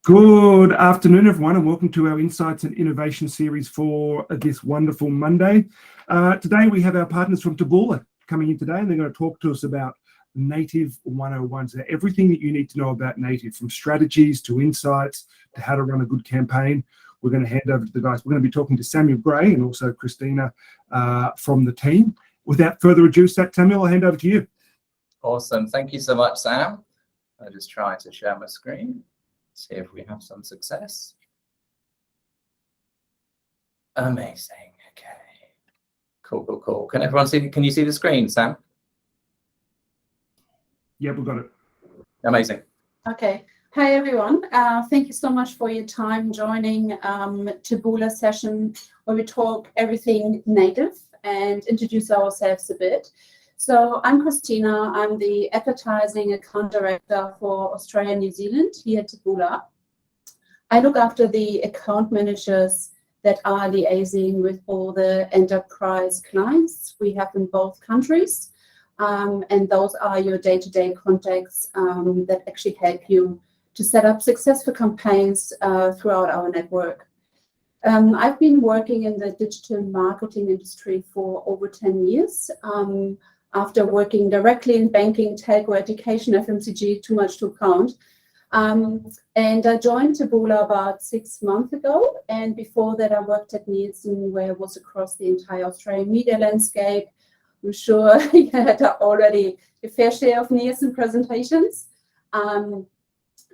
Good afternoon, everyone, and welcome to our Insights and Innovation series for this wonderful Monday. Today we have our partners from Taboola coming in today, and they're going to talk to us about Native 101. So everything that you need to know about Native, from strategies to insights to how to run a good campaign. We're going to hand over to the guys. We're going to be talking to Samuel Gray and also Christina from the team. Without further ado, Samuel, I'll hand over to you. Awesome. Thank you so much, Sam. I'll just try to share my screen. See if we have some success. Amazing. Okay. Cool. Can everyone see? Can you see the screen, Sam? Yeah, we've got it. Amazing. Okay. Hi, everyone. Thank you so much for your time joining Taboola session where we talk everything native and introduce ourselves a bit. So I'm Christina. I'm the advertising account director for Australia and New Zealand here at Taboola. I look after the account managers that are liaising with all the enterprise clients we have in both countries. And those are your day-to-day contacts that actually help you to set up successful campaigns throughout our network. I've been working in the digital marketing industry for over 10 years. After working directly in banking, telco, education, FMCG, too much to count. And I joined Taboola about 6 months ago. And before that, I worked at Nielsen, where I was across the entire Australian media landscape. I'm sure you had already a fair share of Nielsen presentations.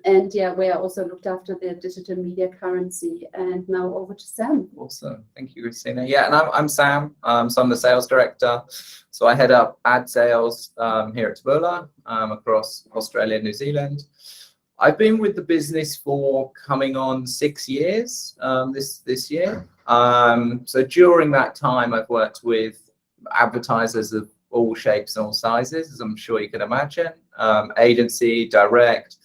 And yeah, where I also looked after the digital media currency. And now over to Sam. Awesome. Thank you, Christina. Yeah, and I'm Sam. So I'm the sales director. So I head up ad sales here at Taboola across Australia and New Zealand. I've been with the business for coming on 6 years this year. So during that time, I've worked with advertisers of all shapes and all sizes, as I'm sure you can imagine. Agency, direct,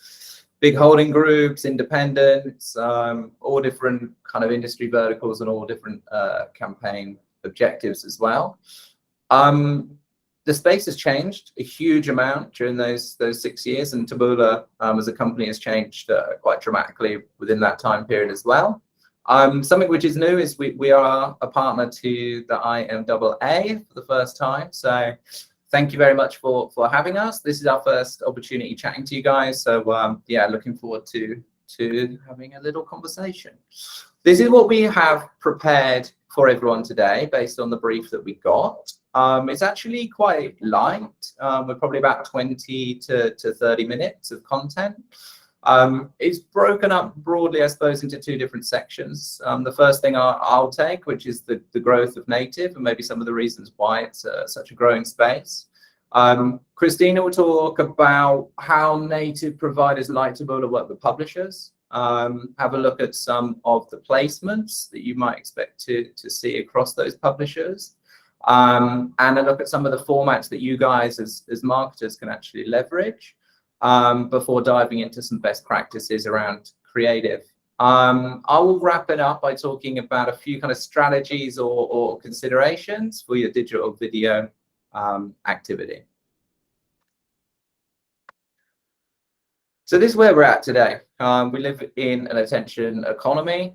big holding groups, independents, all different kind of industry verticals and all different campaign objectives as well. The space has changed a huge amount during those 6 years, and Taboola as a company has changed quite dramatically within that time period as well. Something which is new is we are a partner to the IMAA for the first time. So thank you very much for having us. This is our first opportunity chatting to you guys. So yeah, looking forward to having a little conversation. This is what we have prepared for everyone today based on the brief that we got. It's actually quite light. We're probably about 20 to 30 minutes of content. It's broken up broadly, I suppose, into 2 different sections. The first thing I'll take, which is the growth of Native and maybe some of the reasons why it's such a growing space. Christina will talk about how Native providers like Taboola work with publishers. Have a look at some of the placements that you might expect to see across those publishers. And a look at some of the formats that you guys as marketers can actually leverage before diving into some best practices around creative. I will wrap it up by talking about a few kind of strategies or considerations for your digital video activity. So this is where we're at today. We live in an attention economy.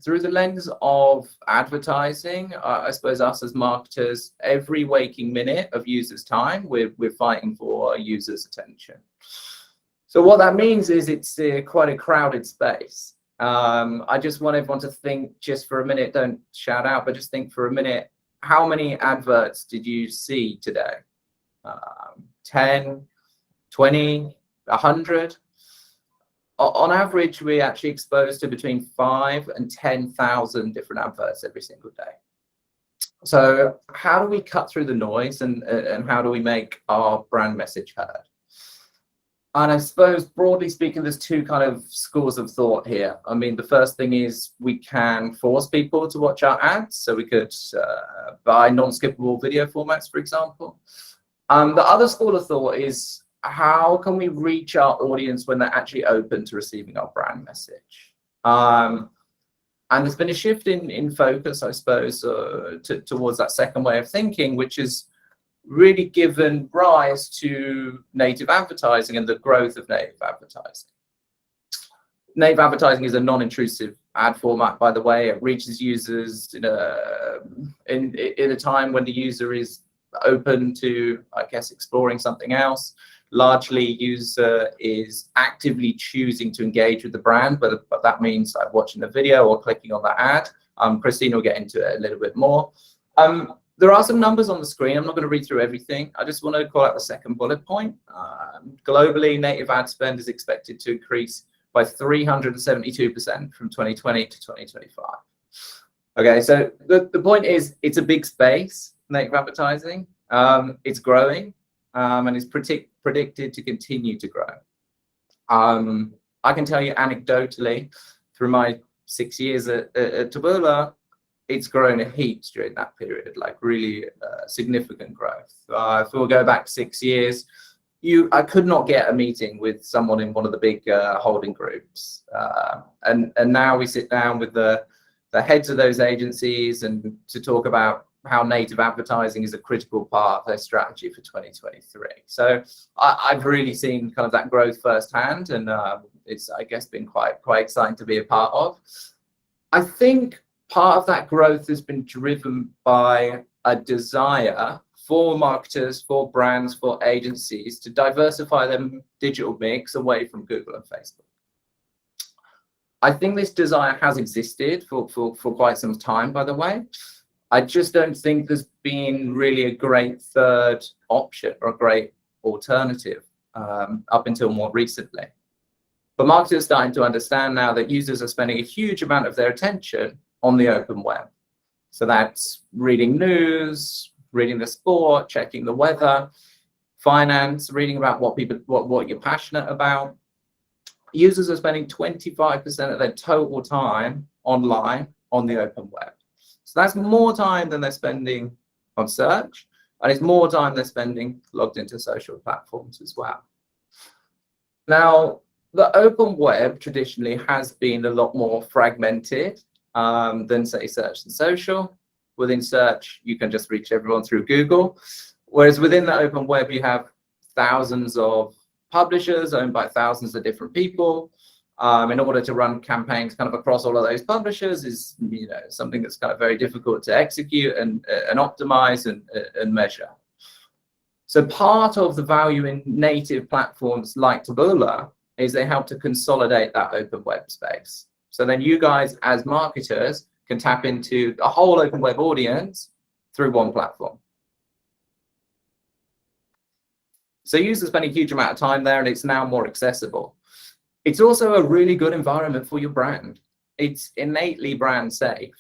Through the lens of advertising, I suppose us as marketers, every waking minute of users' time, we're fighting for users' attention. So what that means is it's quite a crowded space. I just want everyone to think just for a minute, don't shout out, but just think for a minute, how many adverts did you see today? 10, 20, 100? On average, we actually exposed to between 5,000 and 10,000 different adverts every single day. So how do we cut through the noise and how do we make our brand message heard? And I suppose, broadly speaking, there's 2 kind of schools of thought here. I mean, the first thing is we can force people to watch our ads. So we could buy non-skippable video formats, for example. The other school of thought is, how can we reach our audience when they're actually open to receiving our brand message? And there's been a shift in focus, I suppose, towards that second way of thinking, which is really given rise to native advertising and the growth of native advertising. native advertising is a non-intrusive ad format, by the way. It reaches users in a time when the user is open to, I guess, exploring something else. Largely, user is actively choosing to engage with the brand, but that means like watching the video or clicking on the ad. Christine will get into it a little bit more. There are some numbers on the screen. I'm not going to read through everything. I just want to call out the second bullet point. Globally, native ad spend is expected to increase by 372% from 2020 to 2025. Okay, so the point is, it's a big space, native advertising. It's growing, and it's predicted to continue to grow. I can tell you anecdotally, through my 6 years at Taboola, it's grown a heap during that period, like really significant growth. If we'll go back 6 years, I could not get a meeting with someone in one of the big holding groups, and now we sit down with the heads of those agencies and to talk about how native advertising is a critical part of their strategy for 2023. So I've really seen kind of that growth firsthand, and it's, I guess, been quite exciting to be a part of. I think part of that growth has been driven by a desire for marketers, for brands, for agencies to diversify their digital mix away from Google and Facebook. I think this desire has existed for quite some time, by the way. I just don't think there's been really a great third option or a great alternative up until more recently. But marketers are starting to understand now that users are spending a huge amount of their attention on the open web. So that's reading news, reading the sport, checking the weather, finance, reading about what you're passionate about. Users are spending 25% of their total time online on the open web. So that's more time than they're spending on search, and it's more time they're spending logged into social platforms as well. Now, the open web traditionally has been a lot more fragmented than, say, search and social. Within search, you can just reach everyone through Google, whereas within the open web, you have thousands of publishers owned by thousands of different people. In order to run campaigns kind of across all of those publishers is, something that's kind of very difficult to execute and optimize and measure. So part of the value in native platforms like Taboola is they help to consolidate that open web space. So then you guys as marketers can tap into a whole open web audience through one platform. So users spend a huge amount of time there, and it's now more accessible. It's also a really good environment for your brand. It's innately brand safe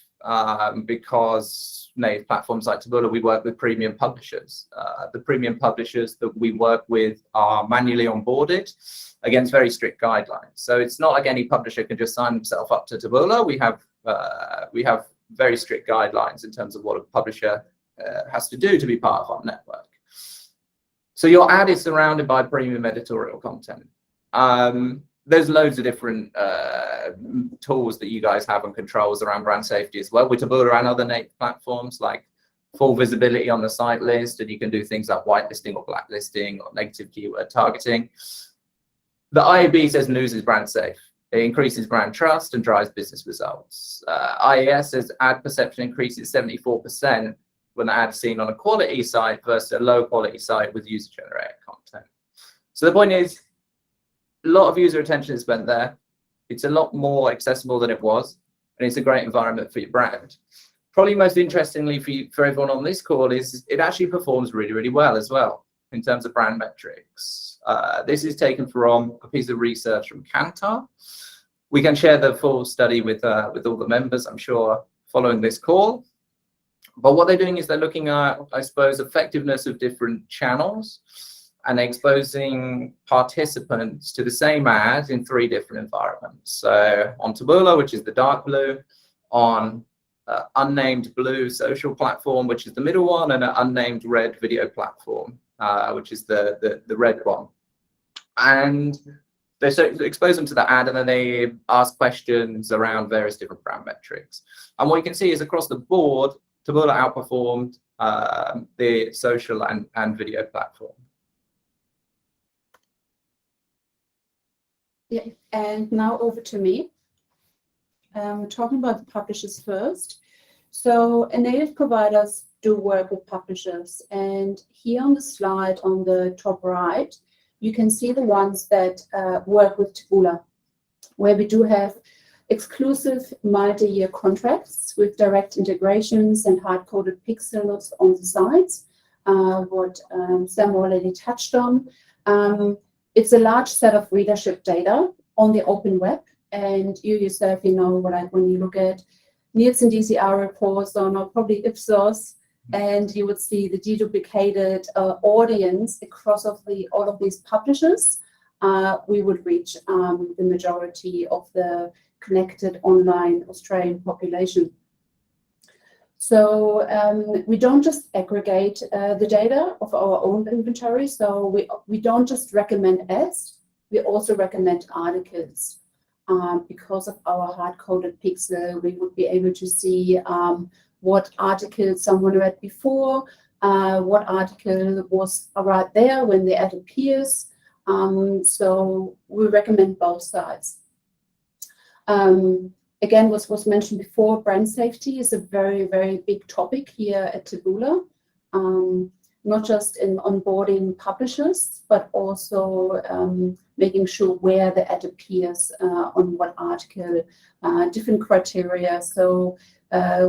because native platforms like Taboola, we work with premium publishers. The premium publishers that we work with are manually onboarded against very strict guidelines. So it's not like any publisher can just sign himself up to Taboola. We have very strict guidelines in terms of what a publisher has to do to be part of our network. So your ad is surrounded by premium editorial content. There's loads of different tools that you guys have and controls around brand safety as well with Taboola and other native platforms, like full visibility on the site list, and you can do things like whitelisting or blacklisting or negative keyword targeting. The IAB says news is brand safe. It increases brand trust and drives business results. IAS says ad perception increases 74% when the ad's seen on a quality site versus a low quality site with user-generated content. So the point is, a lot of user attention is spent there. It's a lot more accessible than it was, and it's a great environment for your brand. Probably most interestingly for everyone on this call is it actually performs really, really well as well in terms of brand metrics. This is taken from a piece of research from Kantar. We can share the full study with all the members, I'm sure, following this call. But what they're doing is they're looking at, I suppose, effectiveness of different channels and exposing participants to the same ad in 3 different environments. So on Taboola, which is the dark blue, on unnamed blue social platform, which is the middle one, and an unnamed red video platform, which is the red one. And they expose them to the ad, and then they ask questions around various different brand metrics. And what you can see is across the board, Taboola outperformed the social and video platform. Yeah, and now over to me. Talking about the publishers first. So native providers do work with publishers, and here on the slide on the top right, you can see the ones that work with Taboola, where we do have exclusive multi-year contracts with direct integrations and hard-coded pixels on the sites, what Sam already touched on. It's a large set of readership data on the open web, and you yourself, like when you look at Nielsen DCR reports or probably Ipsos, and you would see the deduplicated audience across all of these publishers, we would reach the majority of the connected online Australian population. So we don't just aggregate the data of our own inventory. So we don't just recommend ads, we also recommend articles. Because of our hard-coded pixel, we would be able to see what article someone read before, what article was right there when the ad appears. So we recommend both sides. Again, what was mentioned before, brand safety is a very, very big topic here at Taboola. Not just in onboarding publishers, but also making sure where the ad appears on what article, different criteria. So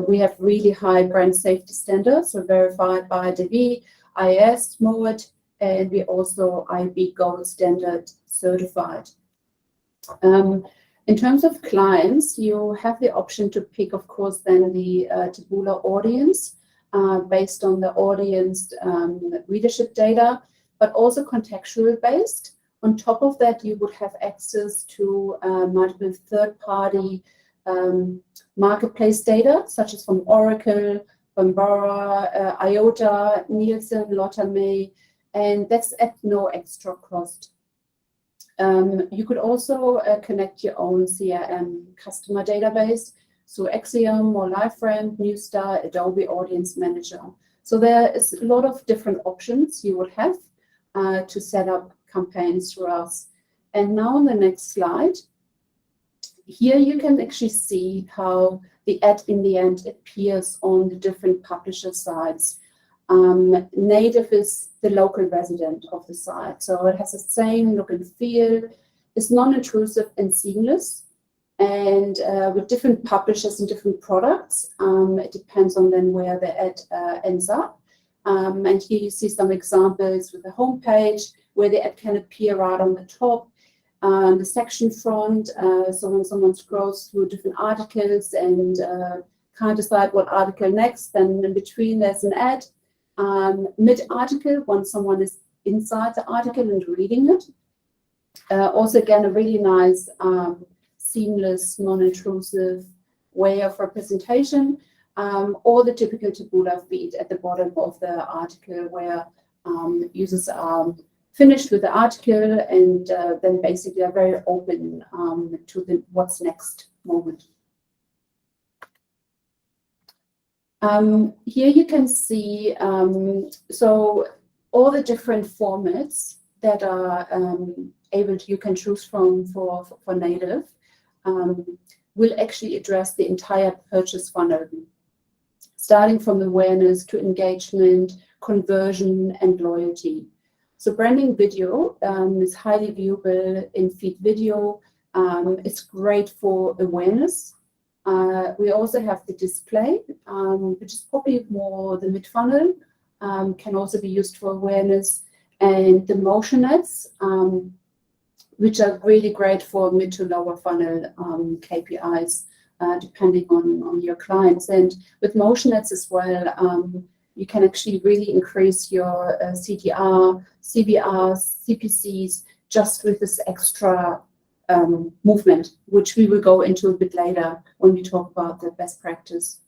we have really high brand safety standards, so verified by DV, IS, MOAT, and we also IB Gold Standard certified. In terms of clients, you have the option to pick, of course, then the Taboola audience based on the audience readership data, but also contextual based. On top of that, you would have access to multiple third-party marketplace data, such as from Oracle, Bambora, IOTA, Nielsen, Lotame, and that's at no extra cost. You could also connect your own CRM customer database, so Axiom or LiveRamp, Newstar, Adobe Audience Manager. So there is a lot of different options you would have to set up campaigns through us. And now on the next slide, here you can actually see how the ad in the end appears on the different publisher sites. Native is the local resident of the site, so it has the same look and feel. It's non-intrusive and seamless, and with different publishers and different products, it depends on then where the ad ends up. And here you see some examples with the homepage where the ad can appear right on the top, the section front. So when someone scrolls through different articles and can't decide what article next, then in between there's an ad. Mid-article, once someone is inside the article and reading it. Also, again, a really nice, seamless, non-intrusive way of representation, or the typical Taboola feed at the bottom of the article where users are finished with the article and then basically are very open to the what's next moment. Here you can see, so all the different formats that are you can choose from for native will actually address the entire purchase funnel, starting from awareness to engagement, conversion, and loyalty. So branding video is highly viewable in feed video. It's great for awareness. We also have the display, which is probably more the mid-funnel, can also be used for awareness, and the motion ads, which are really great for mid to lower funnel KPIs, depending on your clients. And with motion ads as well, you can actually really increase your CTR, CBRs, CPCs just with this extra movement, which we will go into a bit later when we talk about the best practice.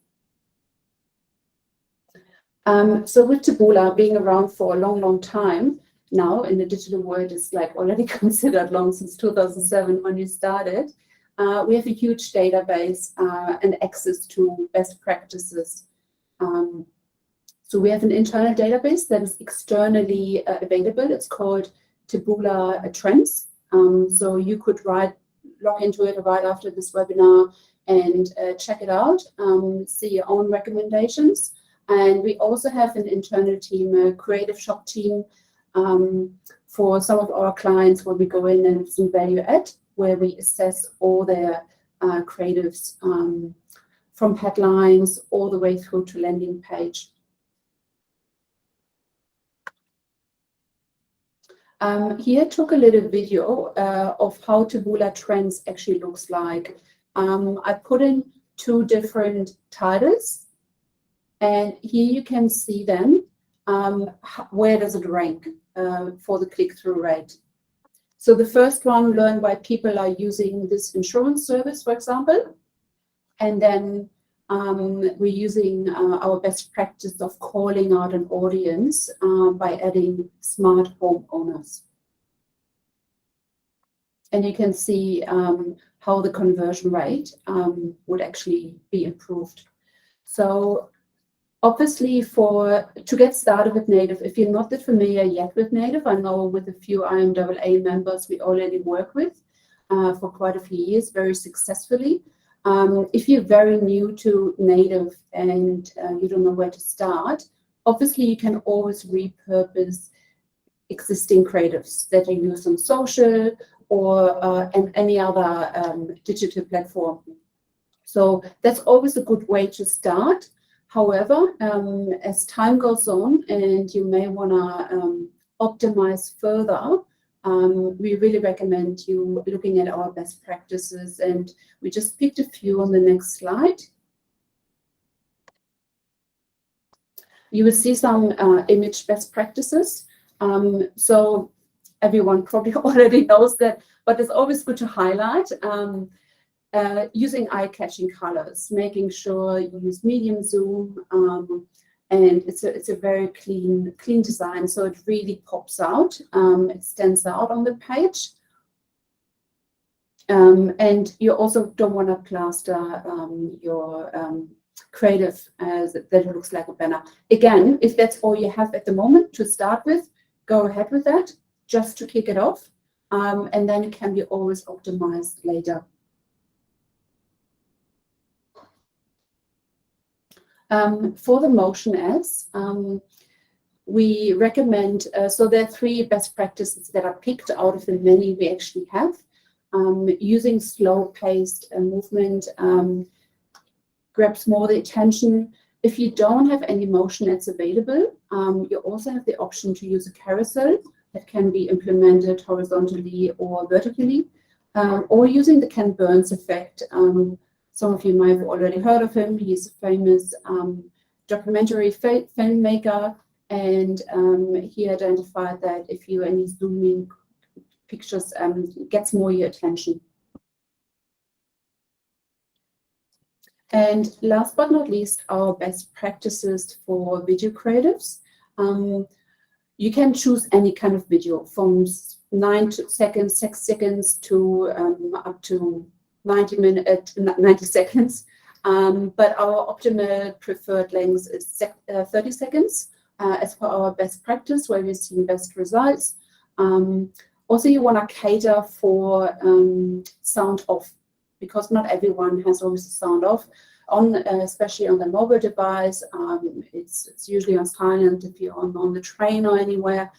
So with Taboola being around for a long, long time now in the digital world, is like already considered long, since 2007 when you started. We have a huge database and access to best practices. So we have an internal database that is externally available. It's called Taboola Trends. So you could log into it right after this webinar and check it out, see your own recommendations. And we also have an internal team, a creative shop team, for some of our clients where we go in and some value add, where we assess all their creatives, from headlines all the way through to landing page. Here I took a little video of how Taboola Trends actually looks like. I put in 2 different titles, and here you can see them. Where does it rank for the click-through rate? So the first one, learn why people are using this insurance service, for example. And then we're using our best practice of calling out an audience by adding smart home owners. And you can see how the conversion rate would actually be improved. So obviously, to get started with native, if you're not that familiar yet with native, I know with a few IMAA members we already work with for quite a few years very successfully. If you're very new to native and you don't know where to start, obviously you can always repurpose existing creatives that you use on social or and any other digital platform. So that's always a good way to start. However, as time goes on and you may want to optimize further, we really recommend you looking at our best practices, and we just picked a few on the next slide. You will see some image best practices. So everyone probably already knows that, but it's always good to highlight. Using eye-catching colors, making sure you use medium zoom, and it's a very clean design, so it really pops out. It stands out on the page, and you also don't want to plaster your creative as that it looks like a banner. Again, if that's all you have at the moment to start with, go ahead with that just to kick it off, and then it can be always optimized later. For the motion ads, we recommend, so there are 3 best practices that are picked out of the many we actually have. Using slow-paced movement grabs more the attention. If you don't have any motion ads available, you also have the option to use a carousel that can be implemented horizontally or vertically, or using the Ken Burns effect. Some of you might have already heard of him. He's a famous documentary filmmaker, and he identified that if you any zooming pictures gets more your attention. And last but not least, our best practices for video creatives. You can choose any kind of video from 9 seconds, 6 seconds to up to 90 seconds, but our optimal preferred length is 30 seconds as per our best practice, where we've seen best results. Also, you want to cater for sound off, because not everyone has always the sound off, especially on the mobile device. It's usually on silent if you're on the train or anywhere.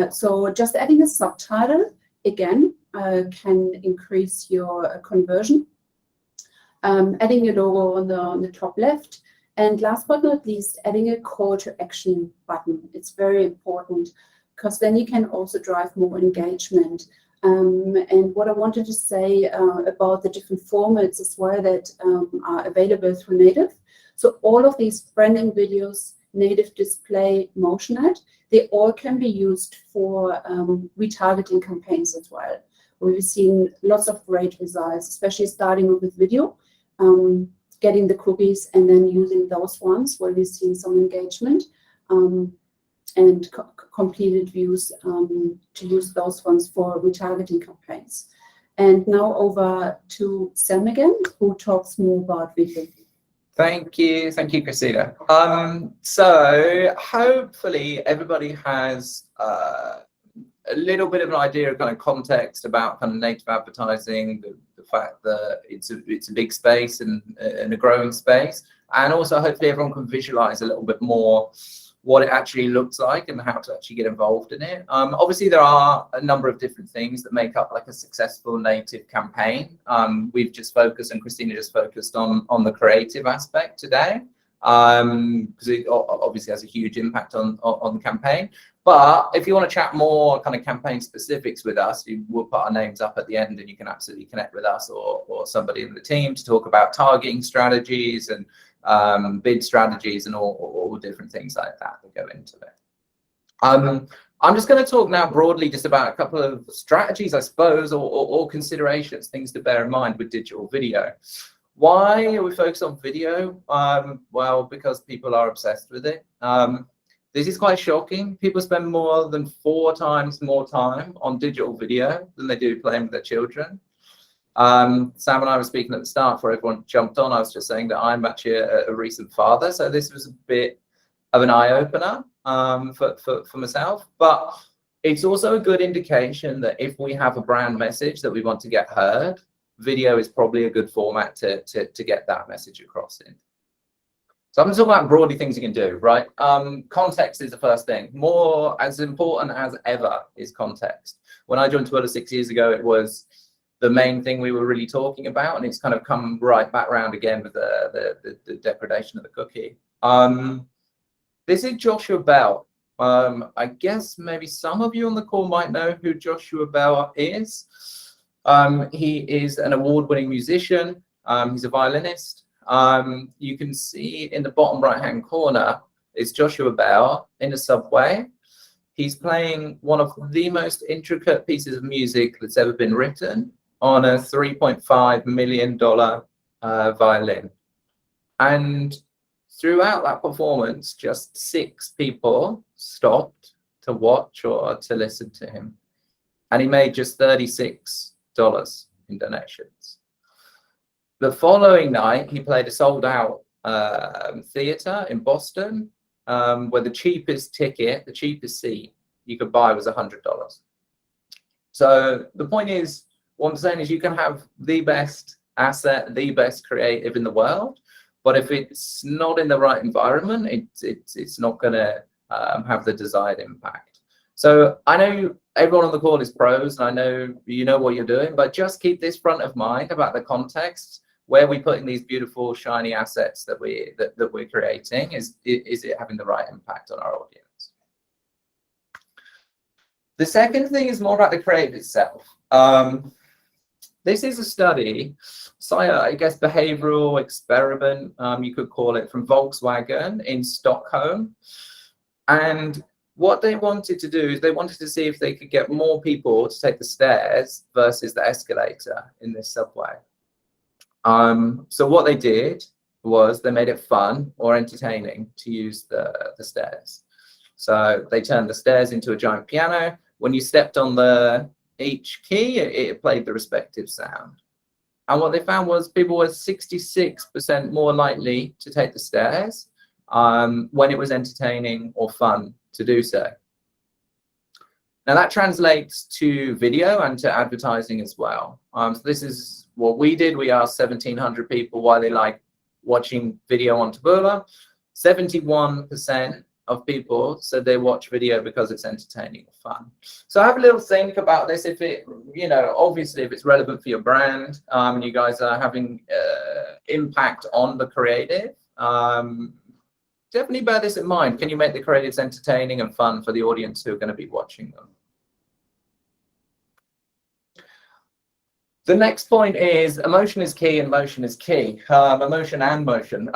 So just adding a subtitle, again, can increase your conversion. Adding your logo on the top left, and last but not least, adding a call to action button. It's very important, because then you can also drive more engagement. And what I wanted to say about the different formats as well that are available through native. So all of these branding videos, native display, motion ad, they all can be used for retargeting campaigns as well. We've seen lots of great results, especially starting with video, getting the cookies and then using those ones where we've seen some engagement, and completed views to use those ones for retargeting campaigns. And now over to Sam again, who talks more about video. Thank you, Christina. So hopefully everybody has a little bit of an idea of kind of context about kind of native advertising, the fact that it's a big space and a growing space, and also hopefully everyone can visualize a little bit more what it actually looks like and how to actually get involved in it. Obviously, there are a number of different things that make up like a successful native campaign. We've just focused, and Christina just focused on the creative aspect today, because it obviously has a huge impact on the campaign. But if you want to chat more kind of campaign specifics with us, we'll put our names up at the end, and you can absolutely connect with us or somebody in the team to talk about targeting strategies and bid strategies and all different things like that go into it. I'm just going to talk now broadly just about a couple of strategies, I suppose, or considerations, things to bear in mind with digital video. Why are we focused on video? Well, because people are obsessed with it. This is quite shocking. People spend more than 4 times more time on digital video than they do playing with their children. Sam and I were speaking at the start before everyone jumped on. I was just saying that I'm actually a recent father, so this was a bit of an eye-opener for myself. But it's also a good indication that if we have a brand message that we want to get heard, video is probably a good format to get that message across in. So I'm going to talk about broadly things you can do, right? Context is the first thing. More as important as ever is context. When I joined Taboola 6 years ago, it was the main thing we were really talking about, and it's kind of come right back around again with the depredation of the cookie. This is Joshua Bell. I guess maybe some of you on the call might know who Joshua Bell is. He is an award-winning musician. He's a violinist. You can see in the bottom right-hand corner is Joshua Bell in a subway. He's playing one of the most intricate pieces of music that's ever been written on a $3.5 million violin. And throughout that performance, just 6 people stopped to watch or to listen to him. And he made just $36 in donations. The following night, he played a sold-out theater in Boston, where the cheapest ticket, the cheapest seat you could buy was $100. So the point is, what I'm saying is you can have the best asset, the best creative in the world, but if it's not in the right environment, it's not going to have the desired impact. So I know everyone on the call is pros, and I know you know what you're doing, but just keep this front of mind about the context. Where we putting these beautiful shiny assets that we're creating? Is it having the right impact on our audience? The second thing is more about the creative itself. This is a study, so I guess behavioral experiment, you could call it, from Volkswagen in Stockholm. And what they wanted to do is they wanted to see if they could get more people to take the stairs versus the escalator in this subway. So what they did was they made it fun or entertaining to use the stairs. So they turned the stairs into a giant piano. When you stepped on each key, it played the respective sound. And what they found was people were 66% more likely to take the stairs when it was entertaining or fun to do so. Now that translates to video and to advertising as well. So this is what we did. We asked 1,700 people why they like watching video on Taboola. 71% of people said they watch video because it's entertaining or fun. So have a little think about this. If it, obviously if it's relevant for your brand, and you guys are having impact on the creative, definitely bear this in mind. Can you make the creatives entertaining and fun for the audience who are going to be watching them? The next point is emotion is key and motion is key. Emotion and motion.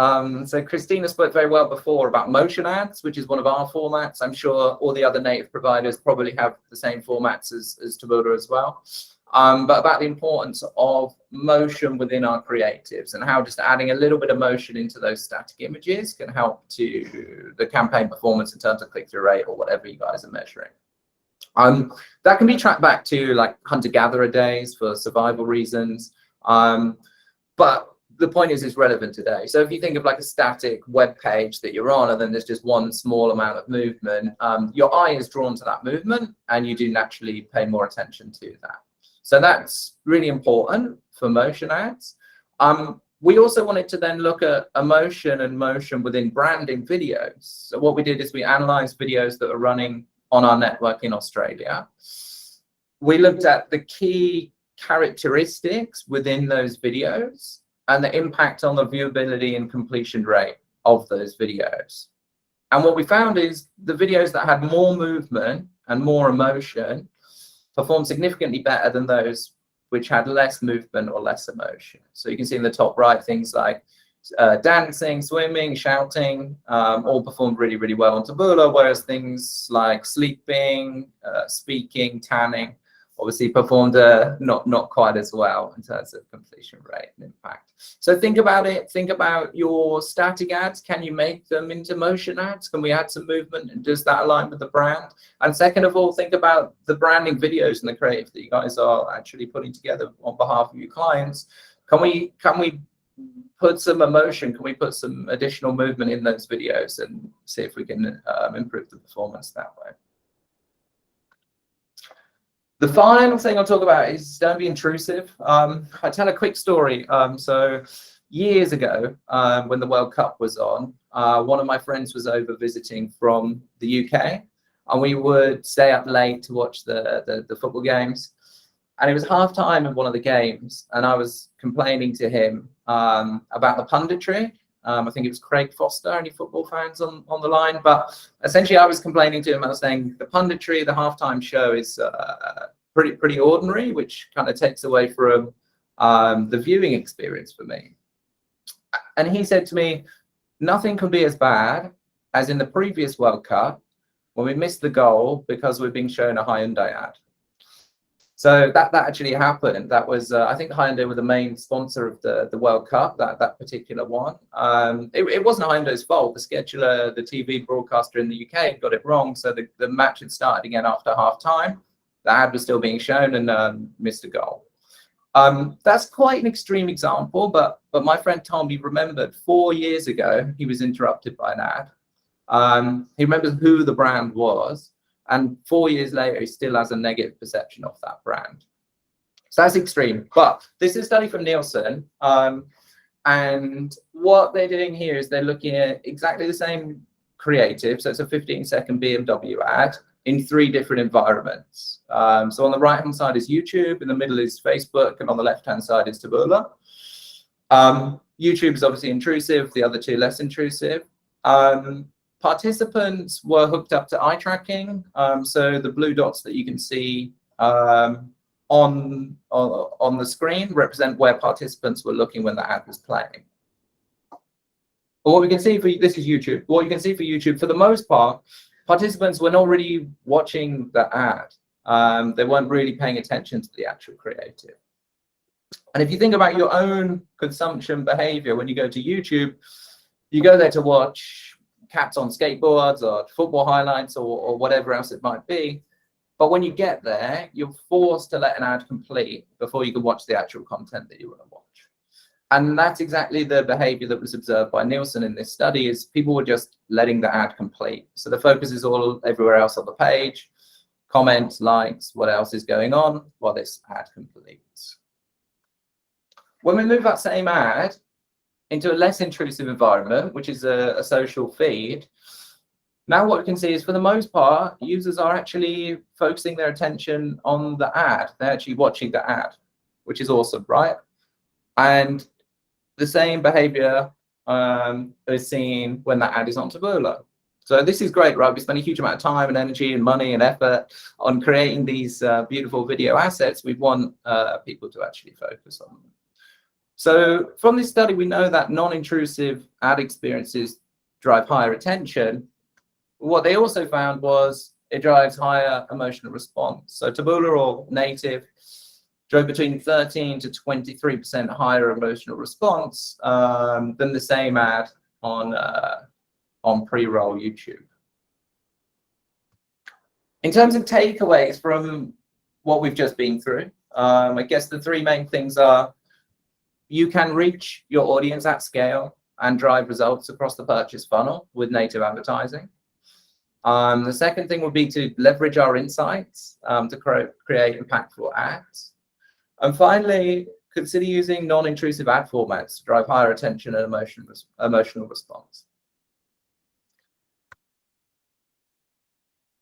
So Christina spoke very well before about motion ads, which is one of our formats. I'm sure all the other native providers probably have the same formats as Taboola as well. But about the importance of motion within our creatives and how just adding a little bit of motion into those static images can help to the campaign performance in terms of click-through rate or whatever you guys are measuring. That can be tracked back to like hunter-gatherer days for survival reasons. But the point is it's relevant today. So if you think of like a static web page that you're on, and then there's just one small amount of movement, your eye is drawn to that movement, and you do naturally pay more attention to that. So that's really important for motion ads. We also wanted to then look at emotion and motion within branding videos. So what we did is we analyzed videos that are running on our network in Australia. We looked at the key characteristics within those videos and the impact on the viewability and completion rate of those videos. And what we found is the videos that had more movement and more emotion performed significantly better than those which had less movement or less emotion. So you can see in the top right, things like dancing, swimming, shouting, all performed really, really well on Taboola, whereas things like sleeping, speaking, tanning, obviously performed not quite as well in terms of completion rate and impact. So think about it. Think about your static ads. Can you make them into motion ads? Can we add some movement? And does that align with the brand? And second of all, think about the branding videos and the creative that you guys are actually putting together on behalf of your clients. Can we put some emotion? Can we put some additional movement in those videos and see if we can improve the performance that way? The final thing I'll talk about is don't be intrusive. I'll tell a quick story. So years ago, when the World Cup was on, one of my friends was over visiting from the UK, and we would stay up late to watch the football games. And it was half time of one of the games, and I was complaining to him about the punditry. I think it was Craig Foster, any football fans on the line? But essentially I was complaining to him. I was saying the punditry, the halftime show is pretty ordinary, which kind of takes away from the viewing experience for me. And he said to me, nothing can be as bad as in the previous World Cup when we missed the goal because we're being shown a Hyundai ad. So that actually happened. That was, I think Hyundai were the main sponsor of the World Cup, that particular one. It wasn't Hyundai's fault. The scheduler, the TV broadcaster in the UK got it wrong. So the match had started again after half time. The ad was still being shown and missed a goal. That's quite an extreme example, but my friend Tommy remembered 4 years ago, he was interrupted by an ad. He remembers who the brand was. And 4 years later, he still has a negative perception of that brand. So that's extreme. But this is a study from Nielsen. And what they're doing here is they're looking at exactly the same creative. So it's a 15-second BMW ad in 3 different environments. So on the right-hand side is YouTube, in the middle is Facebook, and on the left-hand side is Taboola. YouTube is obviously intrusive, the other 2 less intrusive. Participants were hooked up to eye tracking. So the blue dots that you can see on the screen represent where participants were looking when the ad was playing. But what we can see for this is YouTube. What you can see for YouTube, for the most part, participants were not really watching the ad. They weren't really paying attention to the actual creative. And if you think about your own consumption behavior when you go to YouTube, you go there to watch cats on skateboards or football highlights or whatever else it might be. But when you get there, you're forced to let an ad complete before you can watch the actual content that you want to watch. And that's exactly the behavior that was observed by Nielsen in this study, is people were just letting the ad complete. So the focus is all everywhere else on the page, comments, likes, what else is going on while this ad completes. When we move that same ad into a less intrusive environment, which is a social feed, now what we can see is for the most part, users are actually focusing their attention on the ad. They're actually watching the ad, which is awesome, right? And the same behavior is seen when that ad is on Taboola. So this is great, right? We spend a huge amount of time and energy and money and effort on creating these beautiful video assets. We want people to actually focus on them. So from this study, we know that non-intrusive ad experiences drive higher attention. What they also found was it drives higher emotional response. So Taboola or native drove between 13 to 23% higher emotional response than the same ad on pre-roll YouTube. In terms of takeaways from what we've just been through, I guess the 3 main things are: you can reach your audience at scale and drive results across the purchase funnel with native advertising. The second thing would be to leverage our insights to create impactful ads. And finally, consider using non-intrusive ad formats to drive higher attention and emotional response.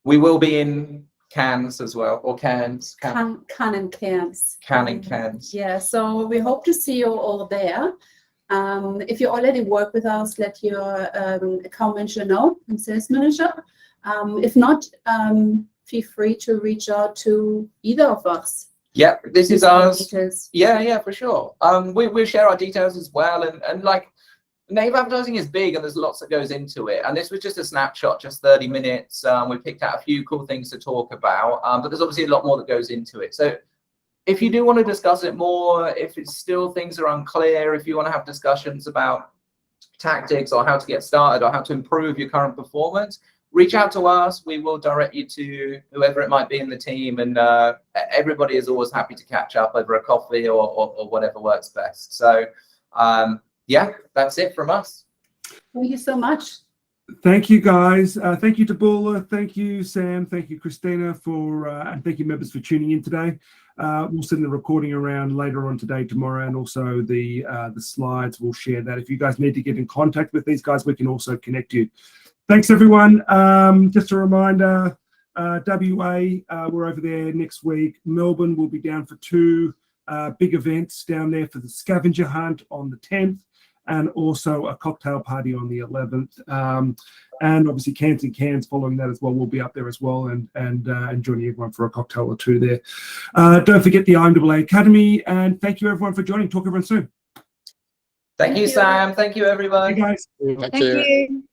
We will be in Cannes as well, or Cannes. Cannes and Cairns. Cannes. Yeah, so we hope to see you all there. If you already work with us, let your account manager know and sales manager. If not, feel free to reach out to either of us. Yeah, this is ours. Details. Yeah, for sure. We'll share our details as well. And like, native advertising is big and there's lots that goes into it. And this was just a snapshot, just 30 minutes. We picked out a few cool things to talk about, but there's obviously a lot more that goes into it. So if you do want to discuss it more, if it's still things are unclear, if you want to have discussions about tactics or how to get started or how to improve your current performance, reach out to us. We will direct you to whoever it might be in the team. And everybody is always happy to catch up over a coffee or whatever works best. So yeah, that's it from us. Thank you so much. Thank you, guys. Thank you, Taboola. Thank you, Sam. Thank you, Christina, and thank you, members, for tuning in today. We'll send the recording around later on today, tomorrow, and also the slides. We'll share that. If you guys need to get in contact with these guys, we can also connect you. Thanks, everyone. Just a reminder, WA, we're over there next week. Melbourne will be down for 2 big events down there for the scavenger hunt on the 10th. And also a cocktail party on the 11th, and obviously Cairns and Cairns following that as well. We'll be up there as well and joining everyone for a cocktail or 2 there. Don't forget the IMAA Academy, and thank you everyone for joining. Talk everyone soon. Thank you, Sam. Thank you, everyone. Hey guys. Thank you.